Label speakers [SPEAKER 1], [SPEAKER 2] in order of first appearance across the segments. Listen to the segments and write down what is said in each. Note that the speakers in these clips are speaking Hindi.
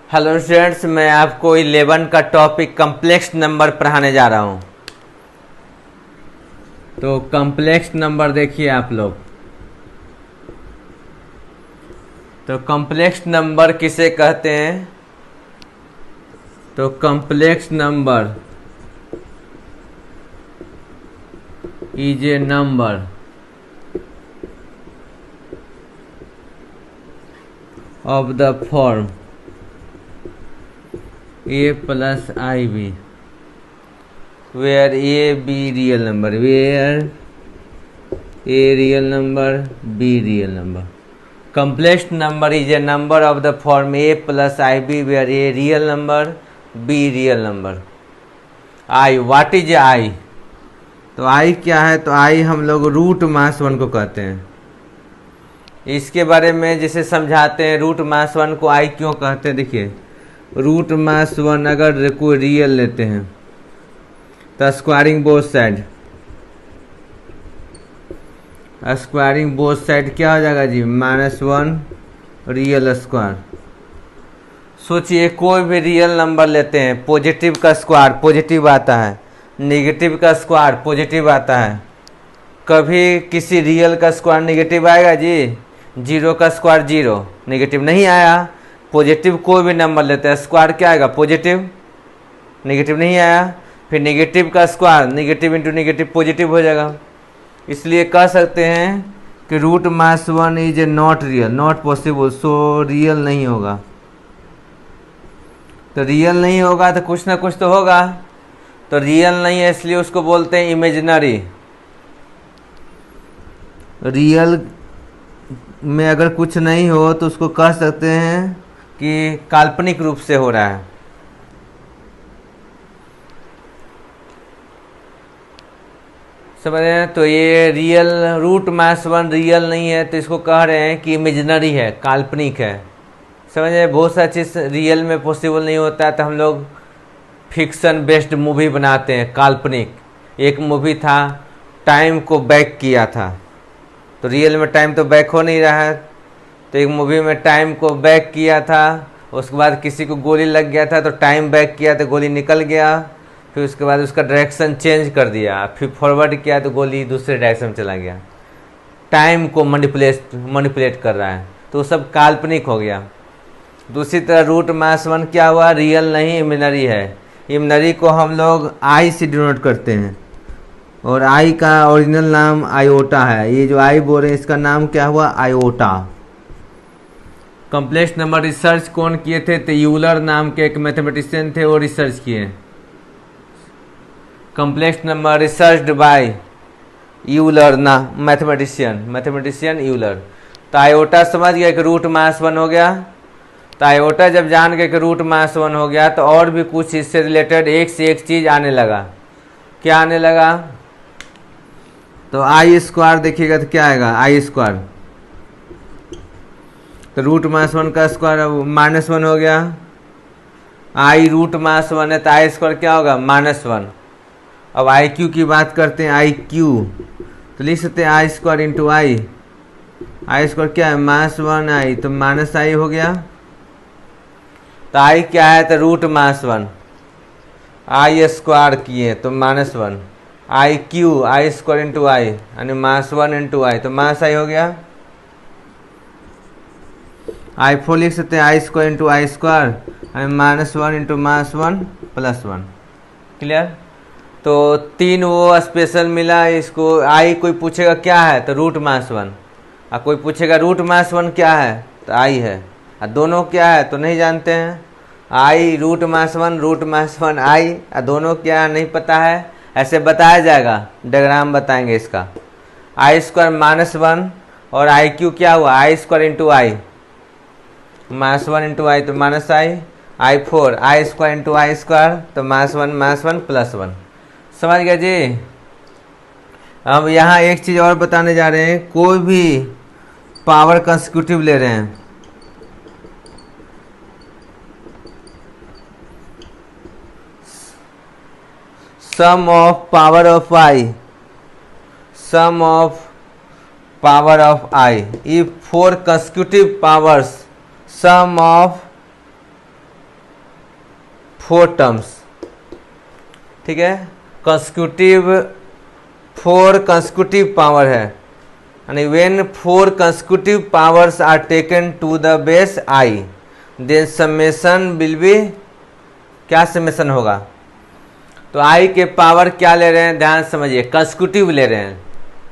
[SPEAKER 1] हेलो स्टूडेंट्स, मैं आपको 11 का टॉपिक कम्प्लेक्स नंबर पढ़ाने जा रहा हूँ। तो कम्प्लेक्स नंबर देखिए आप लोग। तो कम्प्लेक्स नंबर किसे कहते हैं? तो complex number is a number of the form a plus ib where a b real number, where a real number, b real number. Complex number is a number of the form a plus ib where a real number, b real number. I, what is I? तो I क्या है? तो I हम लोग रूट मास वन को कहते हैं। इसके बारे में जैसे समझाते हैं, रूट मास वन को आई क्यों कहते हैं। देखिए, रूट मास वन अगर कोई रियल लेते हैं तो squaring both side, squaring both side क्या हो जाएगा जी? -1 रियल स्क्वायर। सोचिए, कोई भी रियल नंबर लेते हैं, पॉजिटिव का स्क्वायर पॉजिटिव आता है, नेगेटिव का स्क्वायर पॉजिटिव आता है। कभी किसी रियल का स्क्वायर नेगेटिव आएगा जी? जीरो का स्क्वायर जीरो, नेगेटिव नहीं आया। पॉजिटिव कोई भी नंबर लेते हैं, स्क्वायर क्या आएगा? पॉजिटिव, नेगेटिव नहीं आया। फिर नेगेटिव का square negative into negative positive हो जाएगा। इसलिए कह सकते हैं कि root minus one is a not real, not possible, so real नहीं होगा। तो रियल नहीं होगा तो कुछ ना कुछ तो होगा। तो रियल नहीं है इसलिए उसको बोलते हैं इमेजिनरी। रियल में अगर कुछ नहीं हो तो उसको कह सकते हैं कि काल्पनिक रूप से हो रहा है। समझ रहे हैं? तो ये real, root minus one real नहीं है तो इसको कह रहे हैं कि इमेजिनरी है, काल्पनिक है। समझ रहे हैं? बहुत सारी चीज़ रियल में पॉसिबल नहीं होता है तो हम लोग फिक्शन बेस्ड मूवी बनाते हैं, काल्पनिक। एक मूवी था, टाइम को बैक किया था, तो रियल में टाइम तो बैक हो नहीं रहा है। तो एक मूवी में टाइम को बैक किया था, उसके बाद किसी को गोली लग गया था तो टाइम बैक किया तो गोली निकल गया। फिर उसके बाद उसका डायरेक्शन चेंज कर दिया, फिर फॉरवर्ड किया तो गोली दूसरे डायरेक्शन में चला गया। टाइम को मैनिपुलेट कर रहा है, तो सब काल्पनिक हो गया। दूसरी तरह रूट मास वन क्या हुआ? रियल नहीं, इमेजिनरी है। इमेजिनरी को हम लोग आई से डिनोट करते हैं, और आई का ओरिजिनल नाम आयोटा है। ये जो आई बोल रहे हैं इसका नाम क्या हुआ? आयोटा। कॉम्प्लेक्स नंबर रिसर्च कौन किए थे? तो यूलर नाम के एक मैथमेटिशियन थे, वो रिसर्च किए। Complex number researched by Euler ना, मैथमेटिशियन यूलर। तो आयोटा समझ गया कि रूट मास वन हो गया। तो आयोटा जब जान गए कि रूट मास वन हो गया तो और भी कुछ इससे रिलेटेड एक से एक चीज़ आने लगा। क्या आने लगा? तो आई स्क्वायर देखिएगा तो क्या आएगा? आई स्क्वायर। तो रूट मास वन का स्क्वायर -1 हो गया। आई रूट मास वन है तो आई स्क्वायर क्या होगा? -1। अब आई क्यू की बात करते हैं, आई क्यू तो लिख सकते हैं आई स्क्वायर इंटू आई। आई स्क्वायर क्या है? -1 आई, तो -i हो गया। तो आई क्या है? तो root minus one, i square किए तो -1। आई cube, i square into i, यानी -1 इंटू आई, तो -i हो गया। आई फोर लिख सकते हैं आई स्क्वायर इंटू आई स्क्वायर, यानी -1 इंटू -1 + 1। क्लियर? तो 3 वो स्पेशल मिला इसको। आई कोई पूछेगा क्या है? तो रूट मास वन। और कोई पूछेगा रूट मास वन क्या है? तो आई है। और दोनों क्या है तो नहीं जानते हैं। आई रूट मास वन आई, और दोनों क्या है नहीं पता है। ऐसे बताया जाएगा, डायग्राम बताएंगे इसका। आई स्क्वायर -1 और आई क्यू क्या हुआ? आई स्क्वायर इंटू आई, -1 इंटू आई तो -i। I four I square into I square तो -1 + 1। समझ गया जी? अब यहाँ एक चीज़ और बताने जा रहे हैं। कोई भी पावर कंसेक्यूटिव ले रहे हैं, sum of power of I if 4 consecutive powers, sum of 4 terms, ठीक है, कंसेक्यूटिव 4 कंसेक्यूटिव पावर है, यानी when 4 consecutive powers are taken to the base I, then summation will be, क्या समेशन होगा, तो I के पावर क्या ले रहे हैं, ध्यान समझिए, कंसेक्यूटिव ले रहे हैं,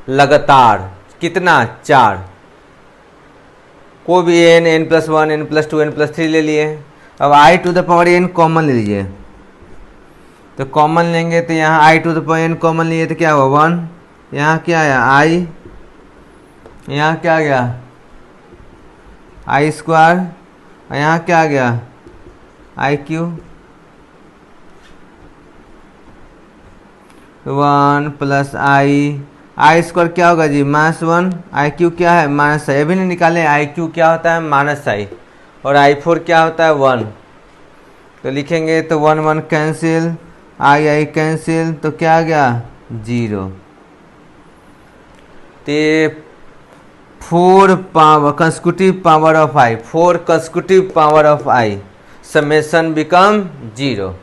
[SPEAKER 1] लगातार, कितना, 4, को भी n, n+1, n+2, n+3 ले लिए। अब I to the power n common ले लीजिए, तो कॉमन लेंगे तो यहाँ I to the power n common लिए तो क्या हुआ 1, यहाँ क्या आया I, यहाँ क्या आ गया I², और यहाँ क्या आ गया IQ, 1 प्लस I² क्या होगा जी, -1, IQ क्या है, -i, अभी नहीं निकाले, IQ क्या होता है, -i, और I4 क्या होता है 1, तो लिखेंगे तो 1 1 कैंसिल, I कैंसिल, तो क्या आ गया 0। तो 4 power consecutive power of I, 4 consecutive power of I, summation become 0।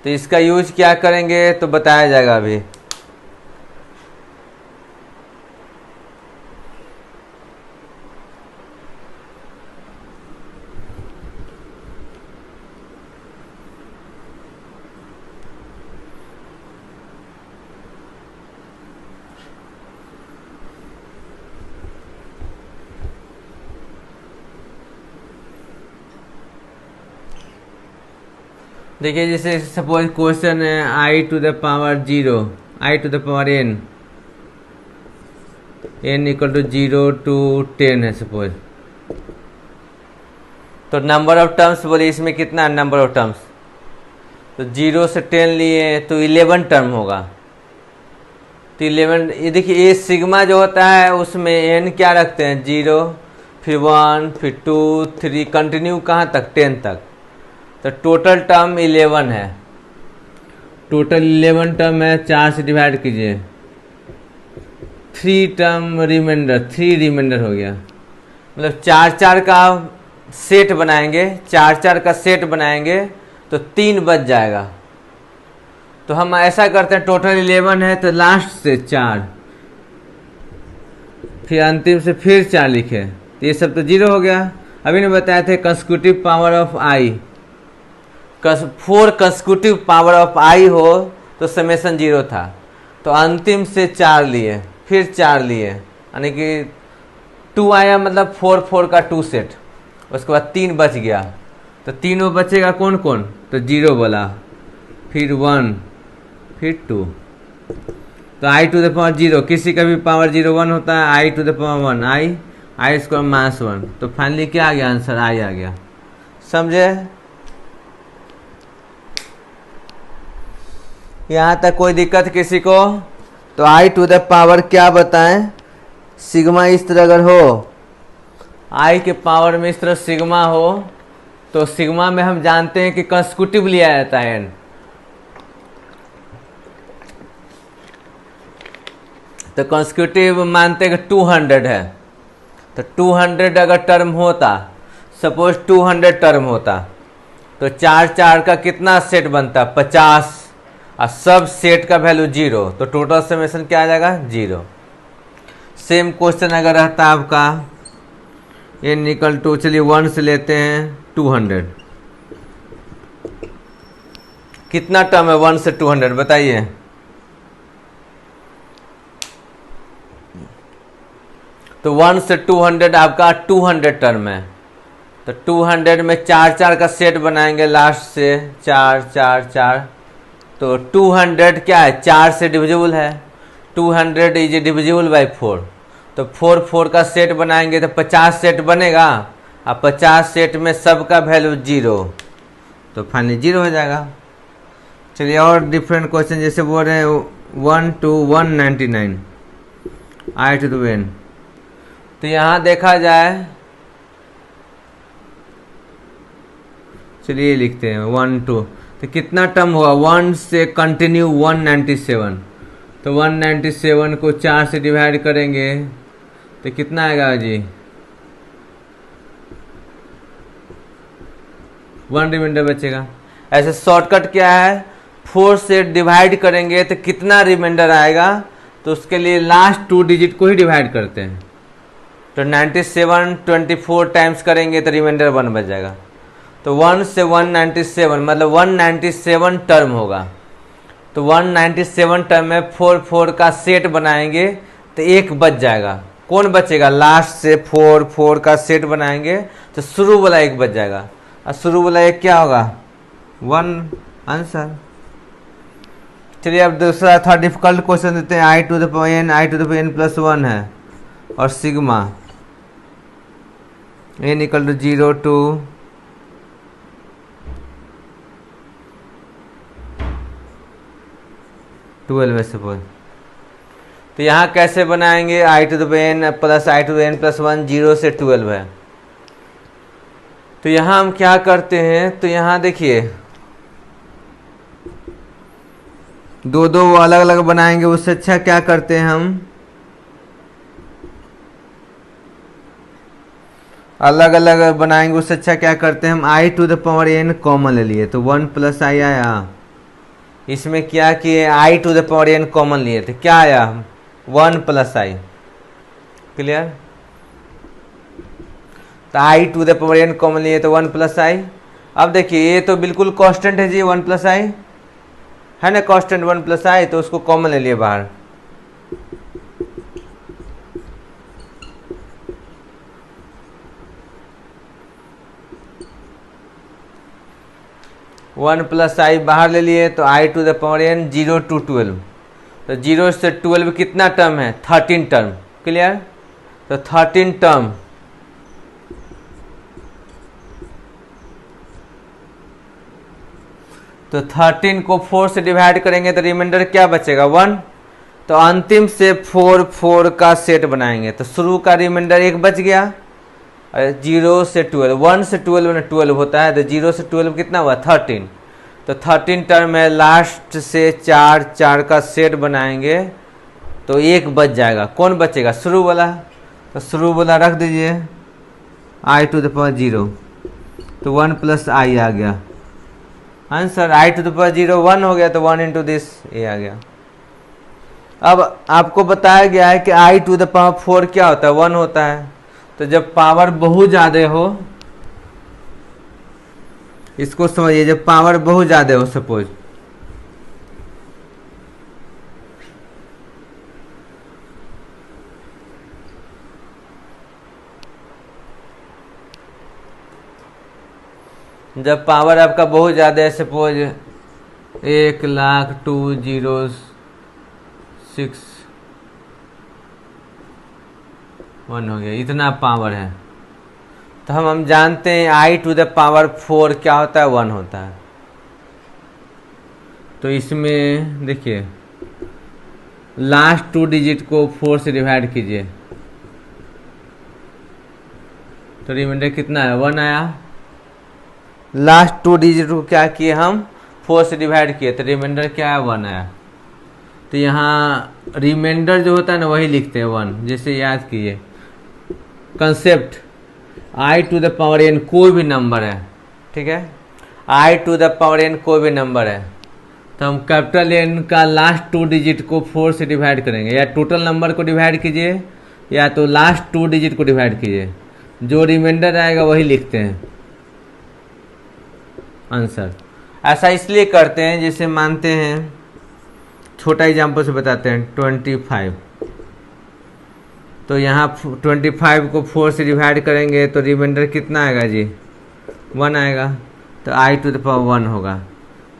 [SPEAKER 1] तो इसका यूज क्या करेंगे तो बताया जाएगा अभी। देखिए जैसे सपोज क्वेश्चन है I to the power 0, I to the power n, n equal to 0 to 10 है सपोज, तो नंबर ऑफ टर्म्स बोले इसमें कितना है नंबर ऑफ टर्म्स, तो 0 से 10 लिए तो 11 टर्म होगा, तो 11, ये देखिए ये सिग्मा जो होता है उसमें n क्या रखते हैं 0, फिर 1, फिर 2, 3, कंटिन्यू कहाँ तक 10 तक, तो टोटल टर्म 11 है, टोटल 11 टर्म है, 4 से डिवाइड कीजिए, 3 टर्म रिमाइंडर, 3 रिमाइंडर हो गया, मतलब 4 का सेट बनाएंगे, 4 का सेट बनाएंगे तो 3 बच जाएगा। तो हम ऐसा करते हैं टोटल 11 है तो लास्ट से 4, फिर अंतिम से फिर 4 लिखे, तो ये सब तो 0 हो गया। अभी ने बताया थे consecutive power of I, 4 consecutive power of I हो तो समेशन 0 था, तो अंतिम से 4 लिए, फिर 4 लिए, यानी कि 2 आया, मतलब 4 4 का 2 सेट, उसके बाद 3 बच गया, तो तीनों बचेगा कौन कौन, तो 0 बोला, फिर 1, फिर 2, तो I टू द पावर 0, किसी का भी पावर 0 1 होता है, I to the power 1 I² -1, तो फाइनली क्या आ गया आंसर, I आ गया। समझे, यहाँ तक कोई दिक्कत किसी को, तो I टू द पावर क्या बताएं, सिग्मा इस तरह अगर हो, I के पावर में इस तरह सिग्मा हो, तो सिग्मा में हम जानते हैं कि कंसेक्यूटिव लिया जाता है n, तो कंसेक्यूटिव मानते हैं कि 200 है, तो 200 अगर टर्म होता, सपोज 200 टर्म होता, तो 4 का कितना सेट बनता, 50, और सब सेट का वैल्यू 0, तो टोटल समेशन क्या आ जाएगा 0। सेम क्वेश्चन अगर रहता आपका n इक्वल टू, चलिए 1 से लेते हैं 200, कितना टर्म है 1 से 200 बताइए, तो 1 से 200 आपका 200 टर्म है, तो 200 में 4 का सेट बनाएंगे लास्ट से 4, तो 200 क्या है 4 से डिविजिबल है, 200 इज डिविजिबल बाय 4, तो 4 का सेट बनाएंगे तो 50 सेट बनेगा, अब 50 सेट में सबका वैल्यू 0, तो फाइनली 0 हो जाएगा। चलिए और डिफरेंट क्वेश्चन जैसे बोल रहे हैं 1 to 199 I to the n, तो यहाँ देखा जाए, चलिए लिखते हैं 1 2, तो कितना टर्म हुआ 1 से कंटिन्यू 197, तो 197 को 4 से डिवाइड करेंगे तो कितना आएगा जी, 1 रिमाइंडर बचेगा, ऐसे शॉर्टकट क्या है, 4 से डिवाइड करेंगे तो कितना रिमाइंडर आएगा, तो उसके लिए लास्ट 2 डिजिट को ही डिवाइड करते हैं। तो 97 24 टाइम्स करेंगे तो रिमाइंडर 1 बच जाएगा। तो 1 से 197 मतलब 197 टर्म होगा। तो 197 टर्म में 4 4 का सेट बनाएंगे तो एक बच जाएगा। कौन बचेगा, लास्ट से 4 4 का सेट बनाएंगे तो शुरू वाला एक बच जाएगा। और शुरू वाला एक क्या होगा, 1 आंसर। चलिए अब दूसरा थोड़ा डिफिकल्ट क्वेश्चन देते हैं। i to the power n, i to the power n plus 1 है और sigma n equal to 0 to twelve है सपोज। तो यहाँ कैसे बनाएंगे, i to the power n plus i to the n plus 1, 0 से 12 है। तो यहाँ हम क्या करते हैं, तो यहाँ देखिए दो अलग अलग बनाएंगे, उससे अच्छा क्या करते हैं हम अलग अलग बनाएंगे, उससे अच्छा क्या करते हैं हम i to the power n common ले लिए तो 1 प्लस i आया। इसमें क्या किए, i to the power n common लिए तो क्या आया, 1 प्लस i। क्लियर। तो i to the power n common लिए तो 1 प्लस i। अब देखिए ये तो बिल्कुल कांस्टेंट है जी, 1 प्लस i है ना, कांस्टेंट 1 प्लस i, तो उसको कॉमन ले लिए बाहर। वन प्लस आई बाहर ले लिए तो i to the power n 0 to 12। तो 0 से 12 कितना टर्म है, 13 टर्म। क्लियर। तो 13 टर्म तो 13 को 4 से डिवाइड करेंगे तो रिमाइंडर क्या बचेगा, 1। तो अंतिम से 4 4 का सेट बनाएंगे तो शुरू का रिमाइंडर एक बच गया। 0 से 12, 1 से 12 में 12 होता है, तो 0 से 12 कितना हुआ, 13। तो 13 टर्म है, लास्ट से 4 4 का सेट बनाएंगे तो एक बच जाएगा। कौन बचेगा, शुरू वाला। तो शुरू वाला रख दीजिए i to the power 0, तो 1 प्लस i आ गया answer. i to the power 0 1 हो गया तो 1 इंटू दिस ये आ गया। अब आपको बताया गया है कि i to the power 4 क्या होता है, 1 होता है। तो जब पावर बहुत ज़्यादा हो, इसको समझिए, जब पावर बहुत ज़्यादा हो, सपोज जब पावर आपका बहुत ज़्यादा है, सपोज 1,02,6,1 हो गया, इतना पावर है। तो हम जानते हैं i to the power 4 क्या होता है, 1 होता है। तो इसमें देखिए लास्ट 2 डिजिट को 4 से डिवाइड कीजिए तो रिमाइंडर कितना है, 1 आया। लास्ट 2 डिजिट को क्या किए हम, 4 से डिवाइड किए तो रिमाइंडर क्या है, 1 आया। तो यहाँ रिमाइंडर जो होता है ना वही लिखते हैं 1। जैसे याद कीजिए concept, i to the power n कोई भी नंबर है, ठीक है, i to the power n कोई भी नंबर है, तो हम कैपिटल N का लास्ट 2 डिजिट को 4 से डिवाइड करेंगे। या टोटल नंबर को डिवाइड कीजिए या तो लास्ट 2 डिजिट को डिवाइड कीजिए, जो रिमाइंडर आएगा वही लिखते हैं आंसर। ऐसा इसलिए करते हैं, जैसे मानते हैं छोटा एग्जाम्पल से बताते हैं 25। तो यहाँ 25 को 4 से डिवाइड करेंगे तो रिमाइंडर कितना आएगा जी, 1 आएगा। तो i to the power 1 होगा।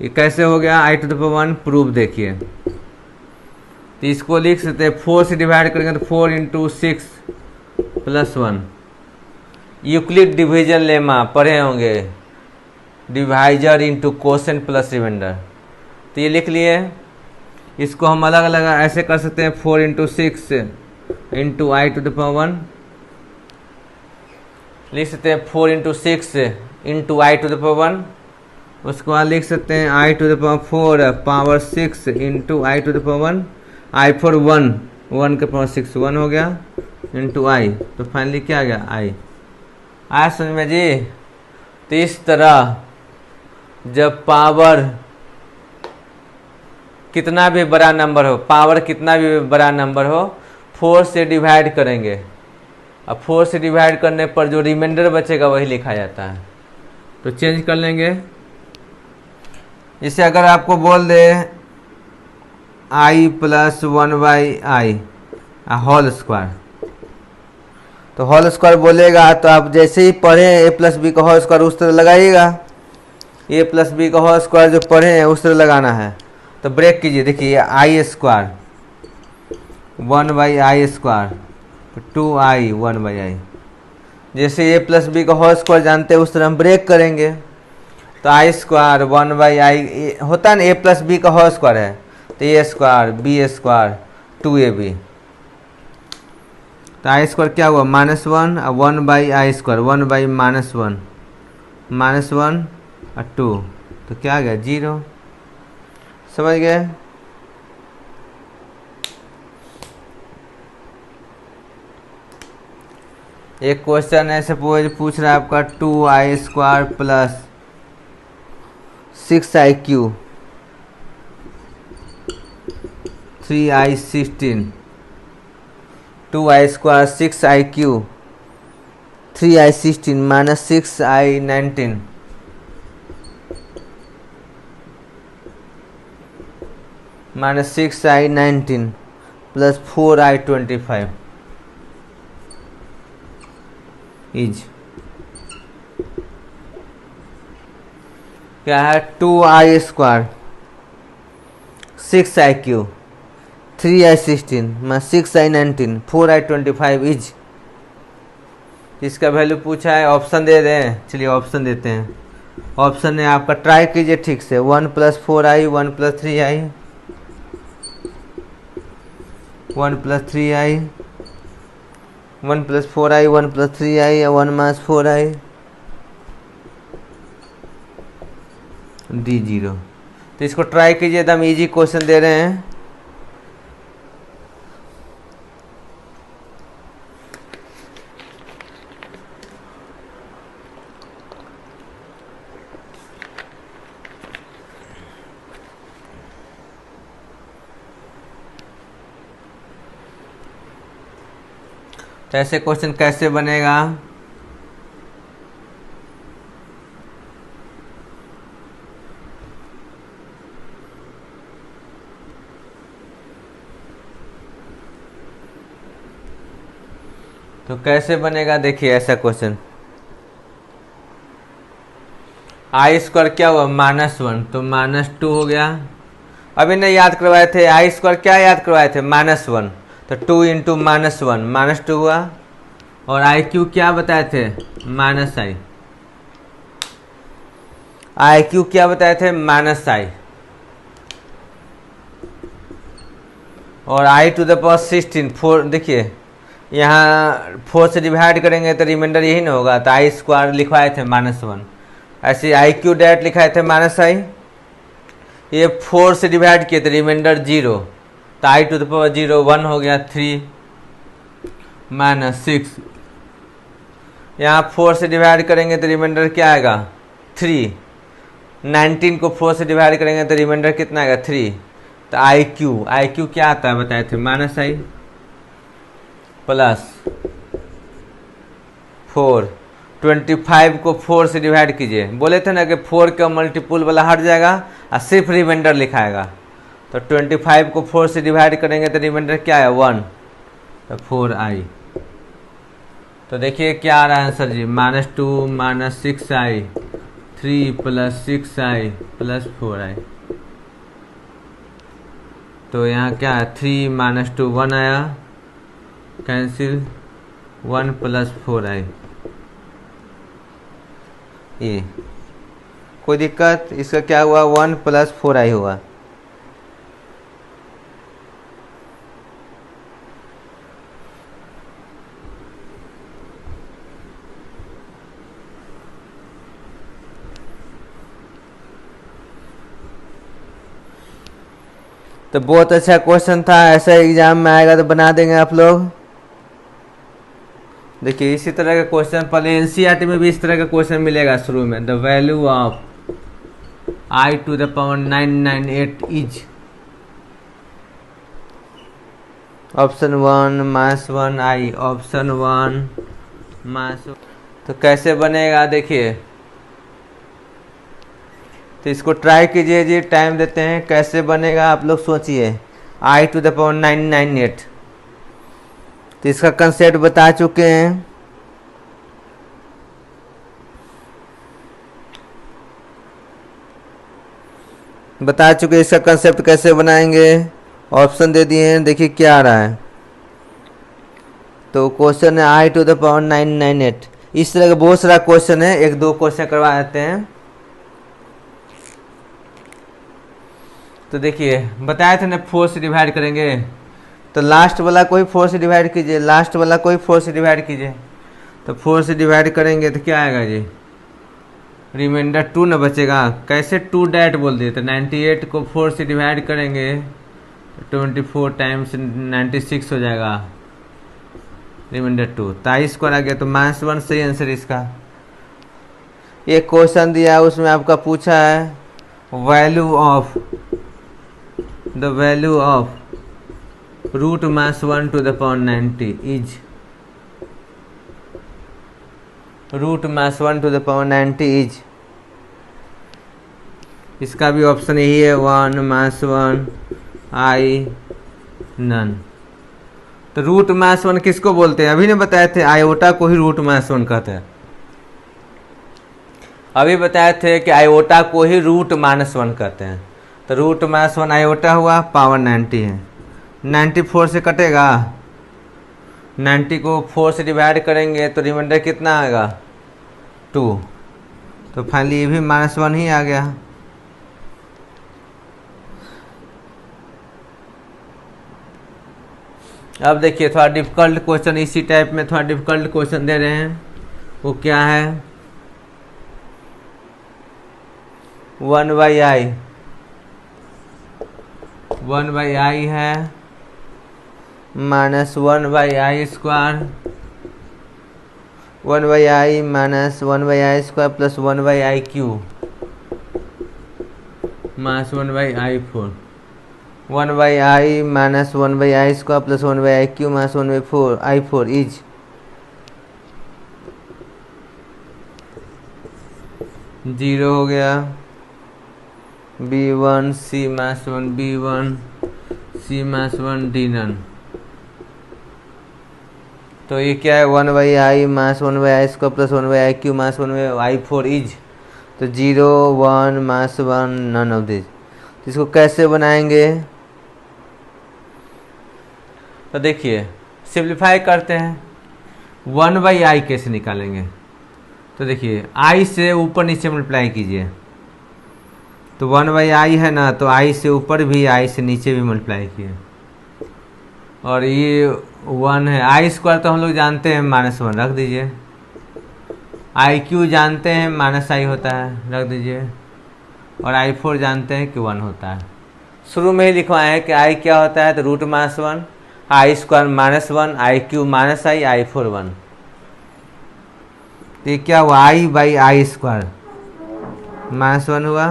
[SPEAKER 1] ये कैसे हो गया, i to the power 1 proof देखिए। तो इसको लिख सकते हैं 4 से डिवाइड करेंगे तो 4 into 6 plus 1। Euclid division lemma पढ़े होंगे, divisor into quotient plus remainder. तो ये लिख लिए। इसको हम अलग अलग ऐसे कर सकते हैं, 4 into 6 into i to the power 1 लिख सकते हैं, 4 into 6 into i to the power 1। उसके बाद लिख सकते हैं i to the power 4 power 6 into i to the power 1। i for 1, 1 के पावर 6 1 हो गया इंटू i। तो फाइनली क्या आ गया, i। आया समझ में जी। तो इस तरह जब पावर कितना भी बड़ा नंबर हो, पावर कितना भी बड़ा नंबर हो, 4 से डिवाइड करेंगे। अब 4 से डिवाइड करने पर जो रिमाइंडर बचेगा वही लिखा जाता है। तो चेंज कर लेंगे। जैसे अगर आपको बोल दे i plus 1/i whole square, तो होल स्क्वायर बोलेगा तो आप जैसे ही पढ़े a प्लस बी का होल स्क्वायर उस तरह लगाइएगा। a प्लस बी का होल स्क्वायर जो पढ़े हैं उस तरह लगाना है। तो ब्रेक कीजिए, देखिए आई square 1/i square 2i 1/i। जैसे a प्लस बी का होल स्क्वायर जानते हैं उस तरह हम ब्रेक करेंगे। तो आई स्क्वायर 1/i होता है ना, a प्लस बी का होल स्क्वायर है तो a square B square 2ab। तो आई स्क्वायर क्या हुआ -1 और 1/i स्क्वायर 1/-1 -1 और 2, तो क्या आ गया 0। समझ गए। एक क्वेश्चन है, सपोज पूछ रहा है आपका 2i square plus 6iq 3i16, 2i square 6iq 3i16 minus 6i19 minus 6i19 plus 4i25 is क्या है 2i square 6iq 3i16 minus 6i19 4i25 is. इसका वैल्यू पूछा है, ऑप्शन दे रहे हैं। चलिए ऑप्शन देते हैं। ऑप्शन है आपका, ट्राई कीजिए ठीक से। 1 + 4i 1 + 3i 1 + 3i 1 + 4i 1 + 3i या 1 - 4i D0। तो इसको ट्राई कीजिए, एकदम इजी क्वेश्चन दे रहे हैं। तो ऐसे क्वेश्चन कैसे बनेगा? तो कैसे बनेगा देखिए ऐसा क्वेश्चन। आई स्क्वायर क्या हुआ -1, तो -2 हो गया। अभी नहीं याद करवाए थे, आई स्क्वायर क्या याद करवाए थे -1, तो 2 × -1 -2 हुआ। और आई क्यू क्या बताए थे -i, आई क्यू क्या बताए थे -i। और i⁴ 4, देखिए यहाँ 4 से डिवाइड करेंगे तो रिमाइंडर यही ना होगा, तो आई स्क्वायर लिखवाए थे -1। ऐसे आई क्यू डायरेक्ट लिखाए थे -i। ये 4 से डिवाइड किए थे रिमाइंडर 0, तो i⁴ 1 हो गया 3 - 6। यहाँ 4 से डिवाइड करेंगे तो रिमाइंडर क्या आएगा 3। 19 को 4 से डिवाइड करेंगे तो रिमाइंडर कितना आएगा 3। तो आई क्यू क्या आता है बताए थे -i प्लस 4। 25 को 4 से डिवाइड कीजिए, बोले थे ना कि 4 का मल्टीपुल वाला हट जाएगा और सिर्फ रिमाइंडर लिखाएगा। तो 25 को 4 से डिवाइड करेंगे तो रिमाइंडर क्या है 1, तो 4i। तो देखिए क्या आ रहा है आंसर जी, -2 - 6i 3 + 6i + 4i। तो यहाँ क्या है 3 - 2 1 आया, कैंसिल 1 + 4i। ये कोई दिक्कत? इसका क्या हुआ 1 + 4i हुआ। तो बहुत अच्छा क्वेश्चन था, ऐसा एग्जाम में आएगा तो बना देंगे आप लोग। देखिए इसी तरह का क्वेश्चन पहले एनसीईआरटी में भी इस तरह का क्वेश्चन मिलेगा शुरू में। The value of I to the power 998 is option 1 minus 1 I, option 1 मास। तो कैसे बनेगा देखिए, तो इसको ट्राई कीजिए जी, टाइम देते हैं। कैसे बनेगा आप लोग सोचिए। I to the power 998, तो इसका कंसेप्ट बता चुके हैं। इसका कंसेप्ट कैसे बनाएंगे, ऑप्शन दे दिए हैं। देखिए क्या आ रहा है, तो क्वेश्चन है I to the power 998। इस तरह का बहुत सारा क्वेश्चन है, एक दो क्वेश्चन करवा देते हैं। तो देखिए बताया था ना 4 से डिवाइड करेंगे, तो लास्ट वाला कोई 4 से डिवाइड कीजिए, लास्ट वाला कोई 4 से डिवाइड कीजिए। तो 4 से डिवाइड करेंगे तो क्या आएगा जी, रिमाइंडर 2 न बचेगा। कैसे 2 डैट बोल दिए, तो 98 को 4 से डिवाइड करेंगे 24 टाइम्स 96 हो जाएगा, रिमाइंडर 2। तो आई स्क्वायर आ गया, तो -1 सही आंसर इसका। एक क्वेश्चन दिया उसमें आपका पूछा है value of root minus 1 to the power 90 is, root minus 1 to the power 90 is. इसका भी ऑप्शन यही है 1 मास 1 I नन। तो रूट मास 1 किसको बोलते हैं, अभी ने बताए थे आयोटा को ही रूट मास 1 कहते हैं। अभी बताए थे कि आयोटा को ही रूट -1 कहते हैं। तो रूट मास 1 आयोटा हुआ, पावर 90 है, 94 से कटेगा, 90 को 4 से डिवाइड करेंगे तो रिमाइंडर कितना आएगा 2। तो फाइनली ये भी -1 ही आ गया। अब देखिए थोड़ा डिफिकल्ट क्वेश्चन, इसी टाइप में थोड़ा डिफिकल्ट क्वेश्चन दे रहे हैं। वो क्या है, 1/i है -1/i square, 1/i minus 1/i square plus 1/i cube minus 1/i4, 1/i minus 1/i square plus 1/i cube minus 1/i4 is 0 हो गया। B1 C minus 1 B1 C minus 1 D none. तो ये क्या है 1/i minus 1/i square plus 1/i cube minus 1/i4 is, तो 0 1 माइनस 1 नन ऑफ दिस। इसको कैसे बनाएंगे, तो देखिए सिंप्लीफाई करते हैं। 1/i कैसे निकालेंगे, तो देखिए i से ऊपर नीचे मल्टीप्लाई कीजिए, तो 1/i है ना, तो i से ऊपर भी i से नीचे भी मल्टीप्लाई किए, और ये 1 है। आई स्क्वायर तो हम लोग जानते हैं -1 रख दीजिए, आई क्यू जानते हैं -i होता है रख दीजिए, और i4 जानते हैं कि 1 होता है। शुरू में ही लिखवाए हैं कि i क्या होता है, तो root -1 I square -1 I cube -i i4 1। तो ये क्या हुआ i/i स्क्वायर -1 हुआ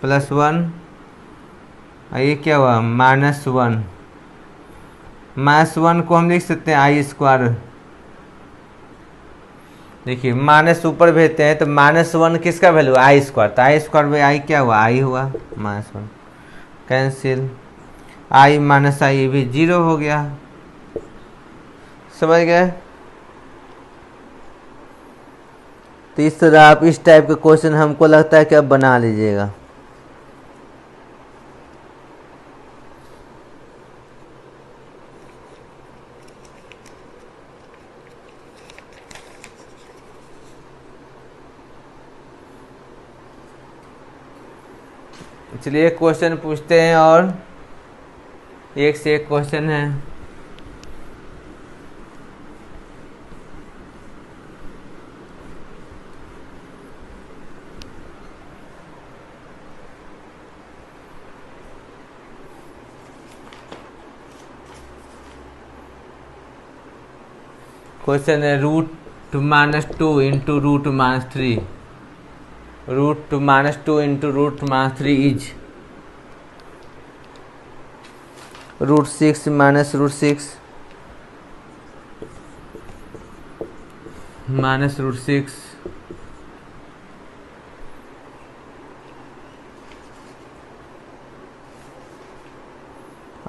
[SPEAKER 1] प्लस 1, और ये क्या हुआ -1। -1 को हम लिख सकते हैं आई स्क्वायर। देखिए माइनस ऊपर भेजते हैं, तो -1 किसका वैल्यू आई स्क्वायर, तो आई स्क्वायर में आई क्या हुआ आई हुआ -1 कैंसिल, आई -i भी 0 हो गया। समझ गए। तो इस तरह आप इस टाइप के क्वेश्चन हमको लगता है कि आप बना लीजिएगा। चलिए क्वेश्चन पूछते हैं, और एक से एक क्वेश्चन है। क्वेश्चन है root -2 into root -3 root -2 into √-3 is √6 minus √6 minus √6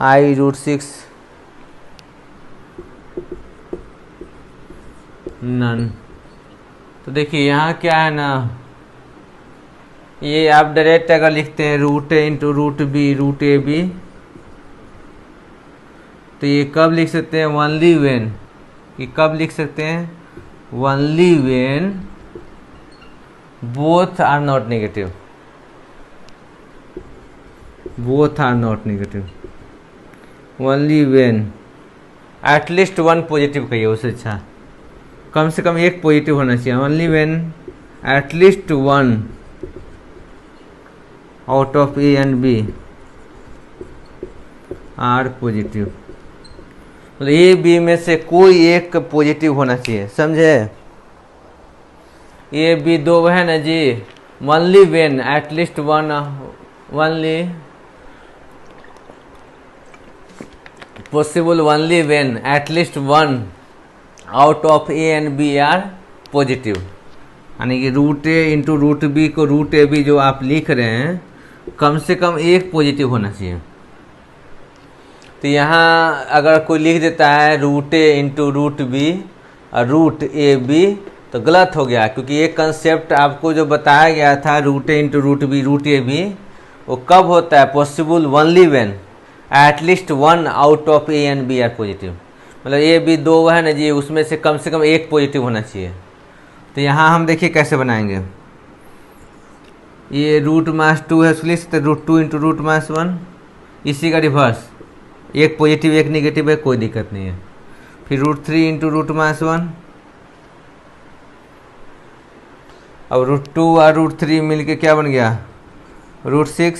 [SPEAKER 1] I √6 none. तो देखिए यहाँ क्या है ना, ये आप डायरेक्ट अगर लिखते हैं √a इंटू √b तो ये कब लिख सकते हैं, ओनली वेन, ये कब लिख सकते हैं, only when both are not negative, both are not negative, only when at least one positive कहिए, उससे अच्छा कम से कम एक पॉजिटिव होना चाहिए, only when at least one out of A and B are positive, मतलब ए बी में से कोई एक पॉजिटिव होना चाहिए, समझे। ए बी दो है ना जी, only when at least one, only possible only when at least one out of A and B are positive, यानी कि √a इंटू √b को √ab जो आप लिख रहे हैं कम से कम एक पॉजिटिव होना चाहिए। तो यहाँ अगर कोई लिख देता है √a इंटू √b और √ab तो गलत हो गया, क्योंकि ये कंसेप्ट आपको जो बताया गया था √a इंटू √b √ab वो कब होता है, possible only when at least one out of A and B are positive, मतलब ए बी दो है ना जी, उसमें से कम एक पॉजिटिव होना चाहिए। तो यहाँ हम देखिए कैसे बनाएंगे, ये √-2 है, उसको लिख सकते √2 इंटू √-1, इसी का रिवर्स, एक पॉजिटिव एक नेगेटिव है, कोई दिक्कत नहीं है। फिर √3 इंटू √-1, अब √2 और √3 मिलके क्या बन गया, √6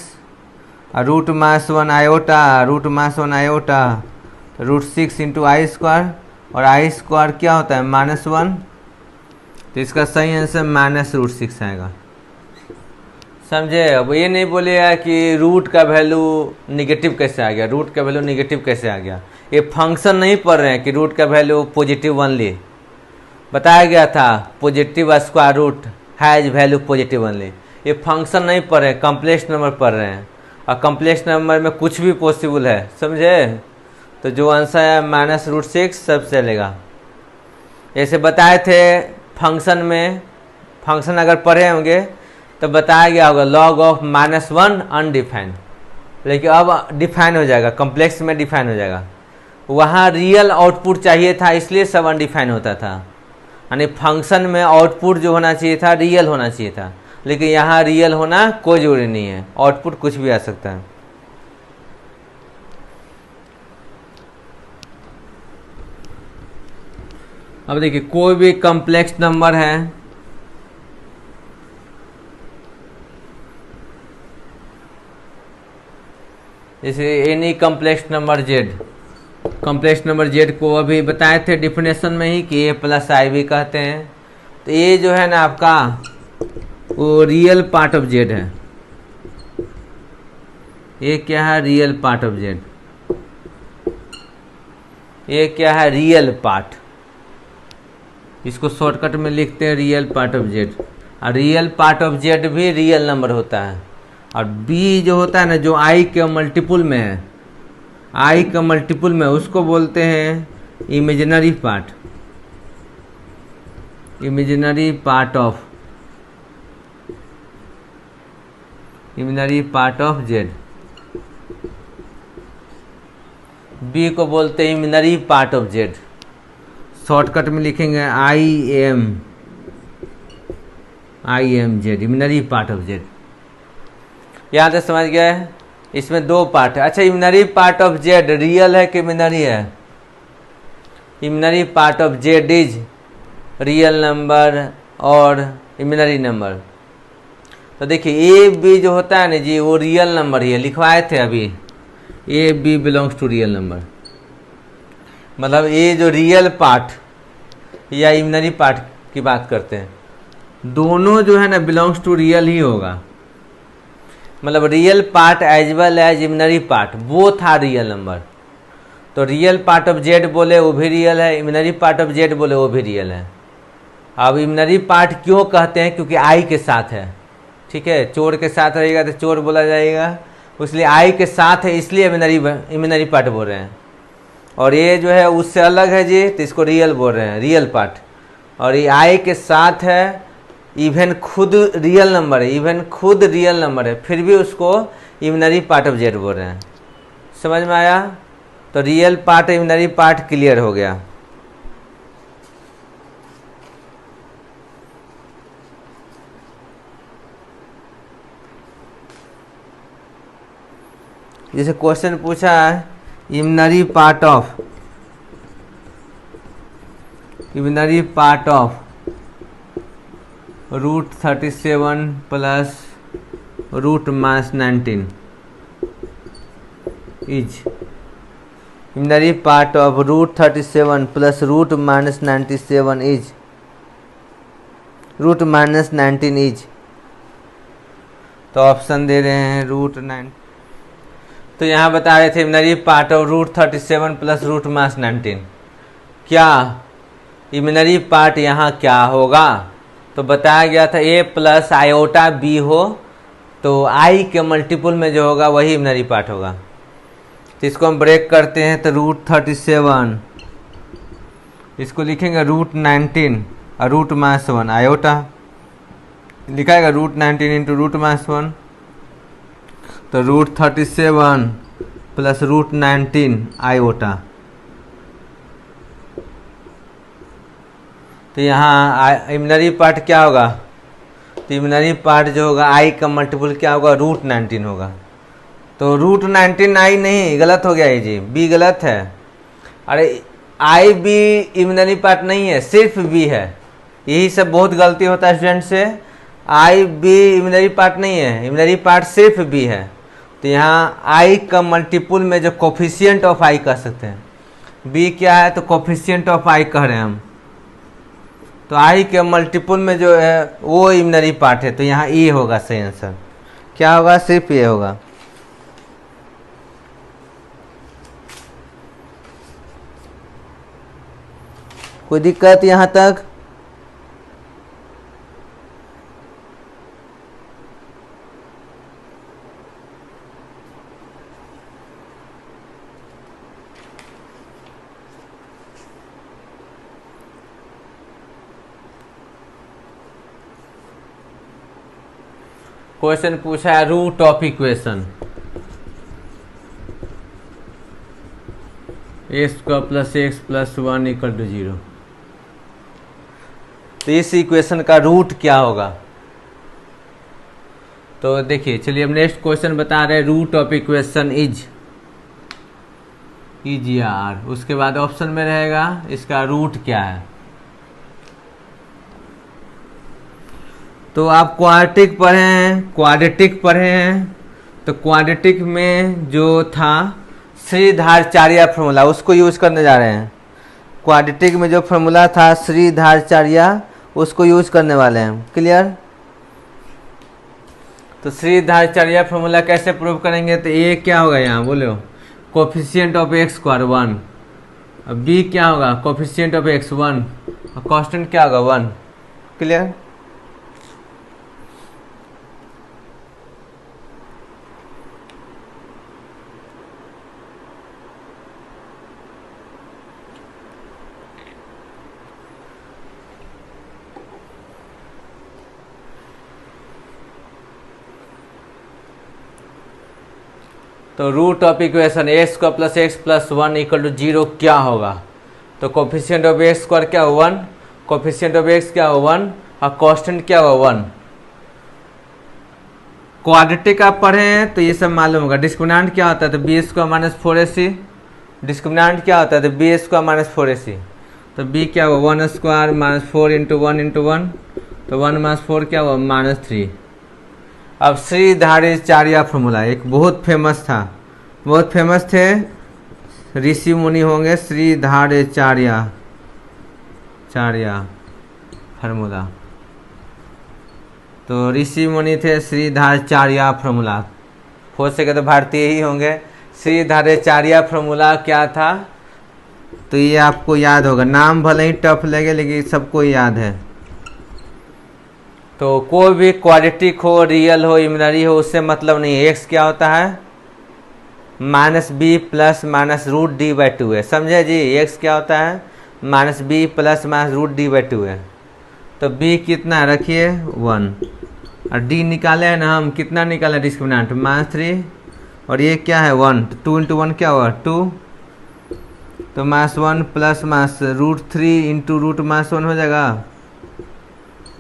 [SPEAKER 1] और √-1 आयोटा, √-1 आयोटा, √6 इंटू I² और I² क्या होता है, -1, तो इसका सही आंसर -√6 आएगा, समझे। अब ये नहीं बोलेगा कि रूट का वैल्यू निगेटिव कैसे आ गया, रूट का वैल्यू निगेटिव कैसे आ गया, ये फंक्शन नहीं पढ़ रहे हैं कि रूट का वैल्यू पॉजिटिव ओनली, बताया गया था positive square root has value positive only, ये फंक्शन नहीं पढ़ रहे हैं, कम्प्लेक्स नंबर पढ़ रहे हैं, और कम्प्लेक्स नंबर में कुछ भी पॉसिबल है, समझे। तो जो आंसर है -√6 सब चलेगा। जैसे बताए थे फंक्शन में, फंक्शन अगर पढ़े होंगे तो बताया गया होगा log ऑफ -1 अनडिफाइंड, लेकिन अब डिफाइन हो जाएगा, कम्प्लेक्स में डिफाइन हो जाएगा, वहाँ रियल आउटपुट चाहिए था इसलिए सब अनडिफाइन होता था, यानी फंक्शन में आउटपुट जो होना चाहिए था रियल होना चाहिए था, लेकिन यहाँ रियल होना कोई जरूरी नहीं है, आउटपुट कुछ भी आ सकता है। अब देखिए कोई भी कॉम्प्लेक्स नंबर है, जैसे any complex number Z, complex number Z को अभी बताए थे डिफिनेशन में ही कि a+ib कहते हैं। तो ये जो है ना आपका वो रियल पार्ट ऑफ जेड है, ये क्या है, रियल पार्ट ऑफ जेड, ये क्या है, रियल पार्ट, इसको शॉर्टकट में लिखते हैं रियल पार्ट ऑफ जेड, और रियल पार्ट ऑफ जेड भी रियल नंबर होता है, और बी जो होता है ना जो आई के मल्टीपुल में है, आई का मल्टीपुल में उसको बोलते हैं imaginary part, imaginary part of, imaginary part of Z, B को बोलते हैं imaginary part of Z, shortcut में लिखेंगे I M Z, imaginary part of Z. यहाँ तक समझ गए, इसमें दो पार्ट है। अच्छा, imaginary part of Z real है कि इमेजिनरी है, imaginary part of Z is real number और इमेजिनरी नंबर। तो देखिए ए बी जो होता है ना जी वो रियल नंबर ही है, लिखवाए थे अभी, A B belongs to real number, मतलब ये जो रियल पार्ट या इमेजिनरी पार्ट की बात करते हैं, दोनों जो है ना बिलोंग्स टू रियल ही होगा, मतलब real part as well as imaginary part both are real number. तो रियल पार्ट ऑफ जेड बोले वो भी रियल है, इमेजिनरी पार्ट ऑफ जेड बोले वो भी रियल है। अब इमेजिनरी पार्ट क्यों कहते हैं, क्योंकि आई के साथ है, ठीक है, चोर के साथ रहेगा तो चोर बोला जाएगा, इसलिए आई के साथ है, इसलिए इमेजिनरी पार्ट बोल रहे हैं। और ये जो है उससे अलग है जी, तो इसको रियल बोल रहे हैं, रियल पार्ट। और ये आई के साथ है, इवन खुद रियल नंबर है, इवन खुद रियल नंबर है, फिर भी उसको इमेजिनरी पार्ट ऑफ जेड बोल रहे हैं। समझ में आया? तो real part imaginary part clear हो गया। जैसे क्वेश्चन पूछा है imaginary part of root 37 plus root minus 19 is, imaginary part of root 37 plus root minus 97 is, root minus 19 is. तो ऑप्शन दे रहे हैं रूट 9। तो यहाँ बता रहे थे imaginary part of root 37 plus root minus 19, क्या इमेजिनरी पार्ट यहाँ क्या होगा? तो बताया गया था a प्लस आयोटा b हो तो i के मल्टीपल में जो होगा वही इमेजिनरी पार्ट होगा। तो इसको हम ब्रेक करते हैं, तो रूट 37 इसको लिखेंगे रूट 19 और रूट माइनस 1 आयोटा लिखाएगा, रूट 19 इंटू रूट माइनस 1, तो रूट 37 प्लस रूट 19 आयोटा। तो यहाँ इमेजिनरी पार्ट क्या होगा? तो इमेजिनरी पार्ट जो होगा आई का मल्टीपल क्या होगा? रूट 19 होगा। तो रूट 19 आई नहीं, गलत हो गया ये जी, बी गलत है। अरे आई बी इमेजिनरी पार्ट नहीं है, सिर्फ बी है। यही सब बहुत गलती होता है स्टूडेंट से, आई बी इमेजिनरी पार्ट नहीं है, इमेजिनरी पार्ट सिर्फ बी है। तो यहाँ आई का मल्टीपल में जो कोफिशिएंट ऑफ आई कह सकते हैं, बी क्या है? तो कोफिशिएंट ऑफ आई कह रहे हैं हम। तो आई के मल्टीपल में जो है वो इमेजिनरी पार्ट है, तो यहाँ ई होगा सही आंसर। क्या होगा? सिर्फ ये होगा। कोई दिक्कत यहाँ तक? क्वेश्चन पूछा है root of equation a square plus x plus 1 equal to 0। तो इस इक्वेशन का रूट क्या होगा? तो देखिए, चलिए अब नेक्स्ट क्वेश्चन बता रहे हैं रूट ऑफ इक्वेशन इज या आर। उसके बाद ऑप्शन में रहेगा इसका रूट क्या है। तो आप क्वाड्रेटिक पढ़े हैं, तो क्वाड्रेटिक में जो था श्रीधारचार्य फॉर्मूला उसको यूज करने जा रहे हैं। क्वाड्रेटिक में जो फॉर्मूला था श्रीधारचार्य उसको यूज करने वाले हैं। क्लियर? तो श्रीधारचार्य फॉर्मूला कैसे प्रूव करेंगे? तो ए क्या होगा यहाँ बोलो? कोफिशिएंट ऑफ एक्स स्क्वायर 1, और बी क्या होगा? कोफिशिएंट ऑफ एक्स 1, और कांस्टेंट क्या होगा? 1। क्लियर? तो root of equation a square plus x plus 1 equal to 0 क्या होगा? तो कोफिशिएंट ऑफ एक्स स्क्वायर क्या हो? 1, कोफिशिएंट ऑफ एक्स क्या हो? 1, और कांस्टेंट क्या हो? 1। क्वाड्रेटिक आप पढ़े हैं तो ये सब मालूम होगा। डिस्क्रिमिनेंट क्या होता है? तो B square minus 4ac। Discriminant क्या होता है? तो बी स्क्वायर माइनस 4ac। तो बी क्या हुआ? 1 स्क्वायर माइनस 4 इंटू 1 इंटू 1, तो 1 माइनस 4 क्या हुआ? -3। अब श्रीधारचार्य फॉर्मूला एक बहुत फेमस था, बहुत फेमस थे, ऋषि मुनि होंगे। श्रीधारचार्य फार्मूला तो ऋषि मुनि थे श्रीधराचार्य फॉर्मूला, हो सके तो भारतीय ही होंगे। श्रीधराचार्य फॉर्मूला क्या था, तो ये आपको याद होगा, नाम भले ही टफ लगे लेकिन सबको याद है। तो कोई भी क्वाड्रेटिक हो, रियल हो, इमेजिनरी हो, उससे मतलब नहीं है। एक्स क्या होता है, -b plus minus root d by two है, समझे जी। एक्स क्या होता है, -b plus minus root d by two है। तो b कितना रखिए 1, और d निकाले हैं ना हम, कितना निकाले डिस्क्रिमिनेंट -3, और ये क्या है 1, तो 2 इंटू 1 क्या हुआ 2, तो -1 प्लस मास √3 इंटू √1 हो जाएगा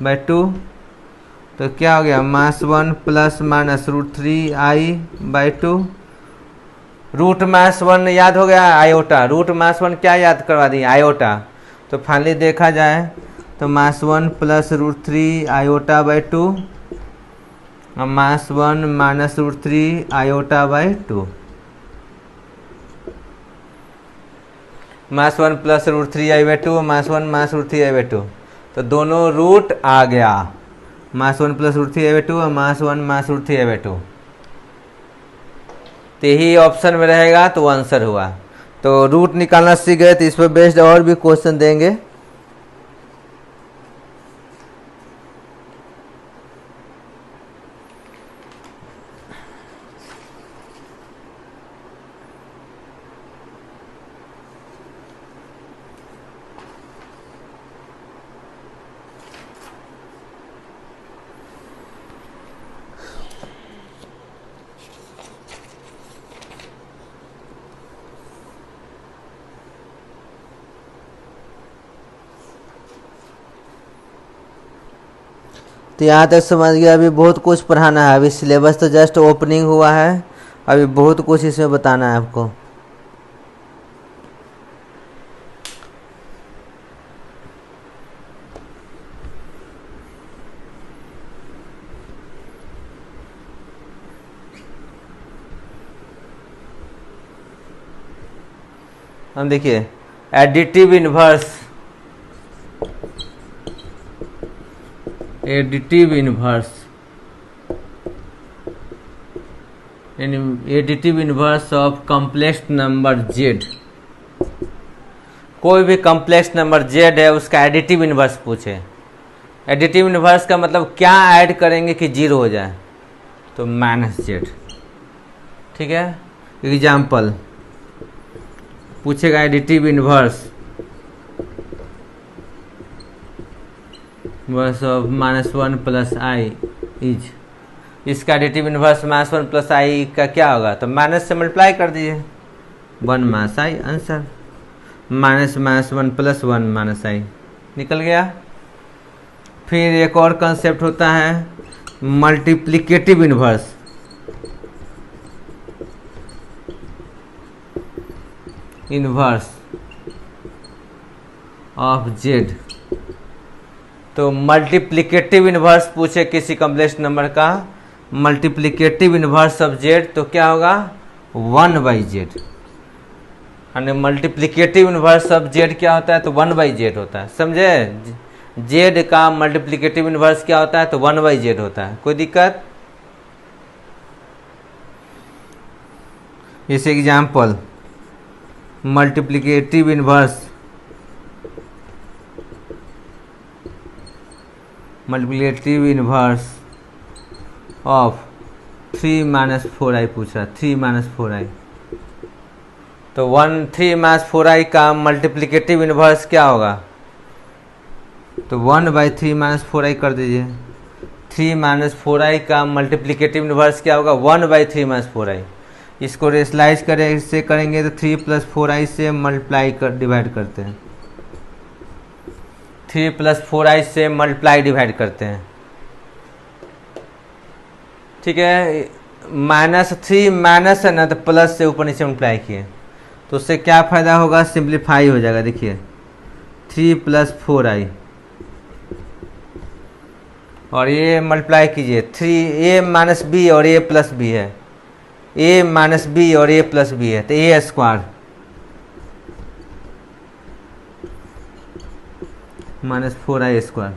[SPEAKER 1] बाई 2। तो क्या हो गया -1 प्लस माइनस √3i बाई 2। √1 याद हो गया आयोटा, √1 क्या याद करवा दी आयोटा। तो फाइनली देखा जाए तो -1 प्लस √3 आयोटा बाई 2 और -1 minus √3 iota by 2। -1 plus √3i by 2 -1 minus √3i by 2, तो दोनों रूट आ गया, -1 प्लस √3i बाई 2 और -1 माइनस √3i बाई 2। तो यही ऑप्शन में रहेगा, तो आंसर हुआ। तो रूट निकालना सीख गए, तो इस पर बेस्ड और भी क्वेश्चन देंगे। तो यहाँ तक समझ गया। अभी बहुत कुछ पढ़ाना है, अभी सिलेबस तो जस्ट ओपनिंग हुआ है, अभी बहुत कुछ इसमें बताना है आपको। हम देखिए additive inverse, additive inverse, additive inverse of complex number Z. कोई भी कॉम्प्लेक्स नंबर जेड है उसका एडिटिव इन्वर्स पूछे। एडिटिव इन्वर्स का मतलब क्या ऐड करेंगे कि जीरो हो जाए, तो -z, ठीक है। एग्जाम्पल पूछेगा additive inverse of -1 plus I is, इसका एडिटिव इन्वर्स -1 प्लस आई का क्या होगा, तो माइनस से मल्टीप्लाई कर दीजिए, 1 माइनस आई, आंसर -1 प्लस 1 माइनस आई निकल गया। फिर एक और कंसेप्ट होता है multiplicative inverse, inverse of Z. तो मल्टीप्लिकेटिव इन्वर्स पूछे किसी कॉम्प्लेक्स नंबर का, मल्टीप्लिकेटिव इन्वर्स ऑफ जेड, तो क्या होगा 1/z। यानी मल्टीप्लिकेटिव इन्वर्स ऑफ जेड क्या होता है, तो 1/z होता है, समझे। जेड का मल्टीप्लिकेटिव इन्वर्स क्या होता है, तो 1/z होता है। कोई दिक्कत। इस example multiplicative inverse of 3 minus 4i पूछ रहा है, 3 माइनस 4i। तो 3 माइनस 4i का मल्टीप्लिकेटिव इन्वर्स क्या होगा, तो 1/3 माइनस 4i कर दीजिए। 3 माइनस 4i का मल्टीप्लिकेटिव इन्वर्स क्या होगा, 1/3 माइनस 4i। इसको रेशलाइज करें, इससे करेंगे तो 3 प्लस 4i से मल्टीप्लाई कर डिवाइड करते हैं, 3 प्लस 4i से मल्टीप्लाई डिवाइड करते हैं, ठीक है। -3 माइनस है ना, तो प्लस से ऊपर नीचे मल्टीप्लाई किए, तो उससे क्या फ़ायदा होगा, सिंप्लीफाई हो जाएगा। देखिए 3 प्लस 4i और ये मल्टीप्लाई कीजिए, 3a माइनस बी और a प्लस बी है, a माइनस बी और a प्लस बी है, तो a square -4i square.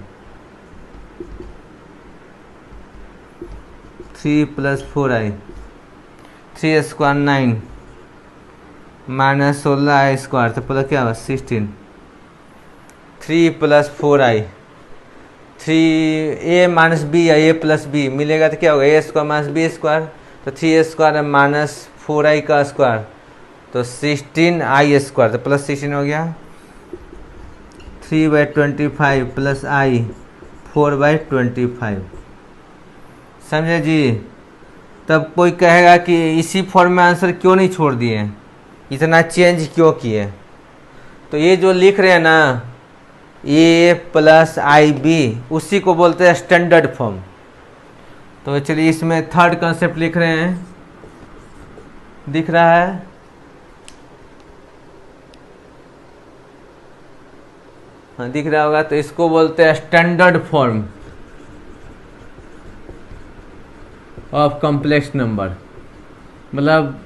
[SPEAKER 1] 3 + 4i, 3 square 9 minus 16i square, तो पूरा क्या हुआ 16। 3 + 4i, 3a - b या a + b मिलेगा तो क्या होगा a स्क्वायर - b स्क्वायर, तो 3a स्क्वायर माइनस 4i का स्क्वायर, तो 16i स्क्वायर, तो +16 हो गया। 3/25 + i 4/25, समझे जी। तब कोई कहेगा कि इसी फॉर्म में आंसर क्यों नहीं छोड़ दिए, इतना चेंज क्यों किए। तो ये जो लिख रहे हैं ना a + ib, उसी को बोलते हैं स्टैंडर्ड फॉर्म। तो चलिए इसमें थर्ड कॉन्सेप्ट लिख रहे हैं, दिख रहा है, हाँ दिख रहा होगा। तो इसको बोलते हैं standard form of complex number. मतलब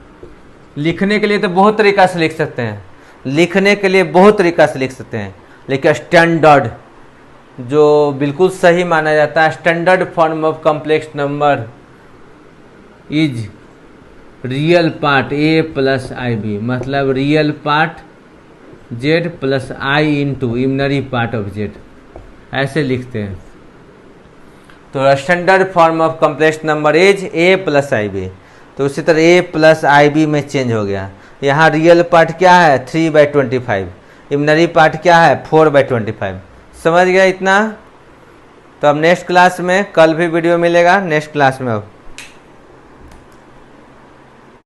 [SPEAKER 1] लिखने के लिए तो बहुत तरीका से लिख सकते हैं, लिखने के लिए बहुत तरीका से लिख सकते हैं, लेकिन स्टैंडर्ड जो बिल्कुल सही माना जाता है, standard form of complex number is real part a + ib, मतलब real part z + i into imaginary part of z, ऐसे लिखते हैं। तो standard form of complex number is a + ib। तो उसी तरह a + ib में चेंज हो गया। यहाँ रियल पार्ट क्या है 3/25, इमनरी पार्ट क्या है 4/25। समझ गया इतना। तो अब नेक्स्ट क्लास में, कल भी वीडियो मिलेगा नेक्स्ट क्लास में। अब